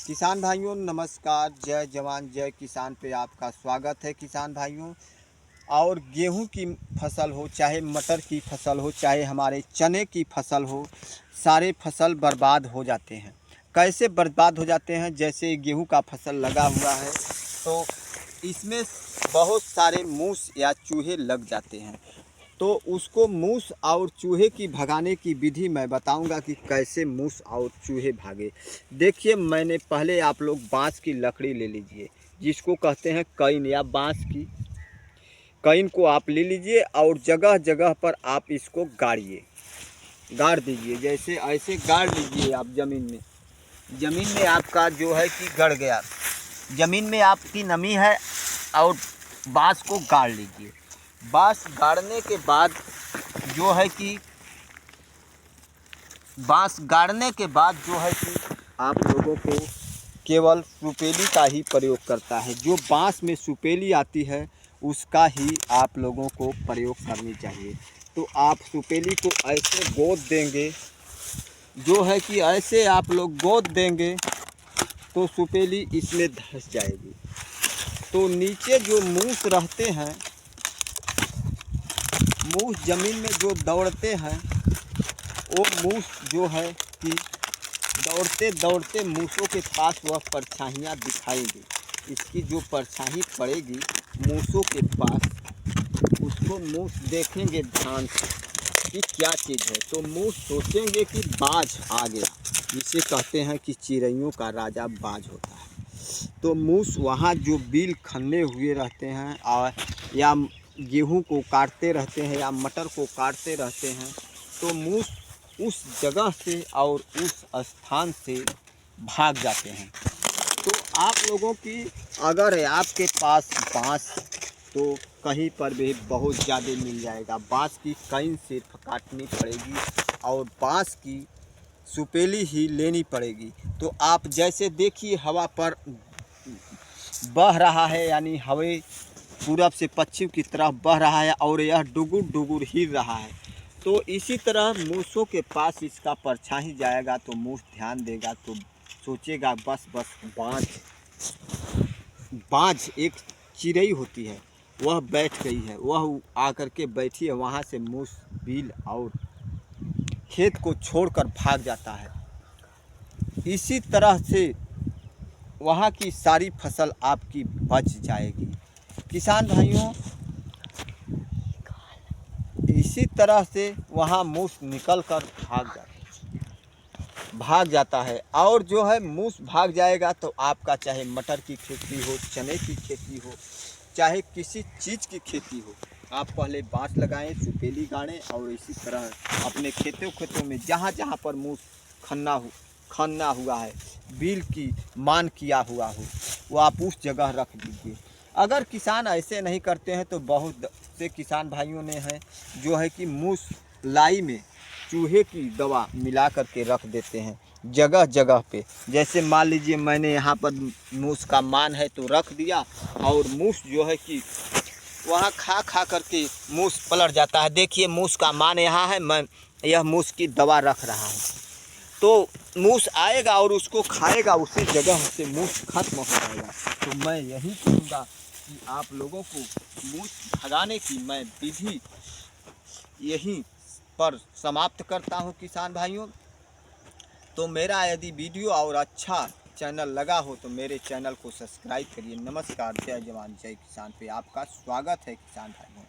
किसान भाइयों नमस्कार, जय जवान जय किसान पे आपका स्वागत है किसान भाइयों। और गेहूं की फसल हो, चाहे मटर की फसल हो, चाहे हमारे चने की फसल हो, सारे फसल बर्बाद हो जाते हैं। कैसे बर्बाद हो जाते हैं? जैसे गेहूं का फसल लगा हुआ है तो इसमें बहुत सारे मूस या चूहे लग जाते हैं। तो उसको मूस और चूहे की भगाने की विधि मैं बताऊंगा कि कैसे मूस और चूहे भागे। देखिए, मैंने पहले आप लोग बांस की लकड़ी ले लीजिए, जिसको कहते हैं कैन या बांस की कैन को आप ले लीजिए और जगह जगह पर आप इसको गाड़ दीजिए। जैसे ऐसे गाड़ लीजिए आप ज़मीन में आपका जो है कि गड़ गया, ज़मीन में आपकी नमी है और बांस को गाड़ लीजिए। बांस गाड़ने के बाद जो है कि आप लोगों को केवल सुपेली का ही प्रयोग करता है। जो बांस में सुपेली आती है उसका ही आप लोगों को प्रयोग करनी चाहिए। तो आप सुपेली को ऐसे गोद देंगे, जो है कि ऐसे आप लोग गोद देंगे तो सुपेली इसमें धंस जाएगी। तो नीचे जो मूस रहते हैं, मूस ज़मीन में जो दौड़ते हैं, वो मूस जो है कि दौड़ते दौड़ते मूसों के पास वह परछाइयाँ दिखाएंगे। इसकी जो परछाई पड़ेगी मूसों के पास, उसको मूस देखेंगे ध्यान से कि क्या चीज़ है। तो मूस सोचेंगे कि बाज आ गया, जिसे कहते हैं कि चिड़ैयों का राजा बाज होता है। तो मूस वहाँ जो बिल खन्ने हुए रहते हैं और या गेहूं को काटते रहते हैं या मटर को काटते रहते हैं, तो मूस उस जगह से और उस स्थान से भाग जाते हैं। तो आप लोगों की अगर है आपके पास बांस, तो कहीं पर भी बहुत ज़्यादा मिल जाएगा। बांस की कैन से काटनी पड़ेगी और बांस की सुपेली ही लेनी पड़ेगी। तो आप जैसे देखिए हवा पर बह रहा है, यानी हवा पूरब से पश्चिम की तरफ बह रहा है और यह डुगुर डुगुर हिल रहा है। तो इसी तरह मूसों के पास इसका परछाई जाएगा तो मूस ध्यान देगा तो सोचेगा बस बाज एक चिड़ै होती है, वह बैठ गई है, वह आकर के बैठी है। वहाँ से मूस बिल और खेत को छोड़कर भाग जाता है। इसी तरह से वहाँ की सारी फसल आपकी बच जाएगी। किसान भाइयों, इसी तरह से वहाँ मूस निकल कर भाग जाता है। और जो है मूस भाग जाएगा तो आपका चाहे मटर की खेती हो, चने की खेती हो, चाहे किसी चीज़ की खेती हो, आप पहले बांस लगाएं, सुपेली गाड़ें और इसी तरह अपने खेतों में जहाँ जहाँ पर मूस खन्ना हुआ है, बिल की मान किया हुआ हो, वो आप उस जगह रख दीजिए। अगर किसान ऐसे नहीं करते हैं तो बहुत से किसान भाइयों ने है जो है कि मूस लाई में चूहे की दवा मिला करके रख देते हैं जगह जगह पे। जैसे मान लीजिए मैंने यहाँ पर मूस का मान है तो रख दिया, और मूस जो है कि वहाँ खा करके मूस पलट जाता है। देखिए मूस का मान यहाँ है, मैं यह मूस की दवा रख रहा हूँ, तो मूस आएगा और उसको खाएगा, उसी जगह से मूस खत्म हो जाएगा। तो मैं यही कहूँगा कि आप लोगों को मूस भगाने की मैं विधि यहीं पर समाप्त करता हूं किसान भाइयों। तो मेरा यदि वीडियो और अच्छा चैनल लगा हो तो मेरे चैनल को सब्सक्राइब करिए। नमस्कार, जय जवान जय किसान पे आपका स्वागत है किसान भाइयों।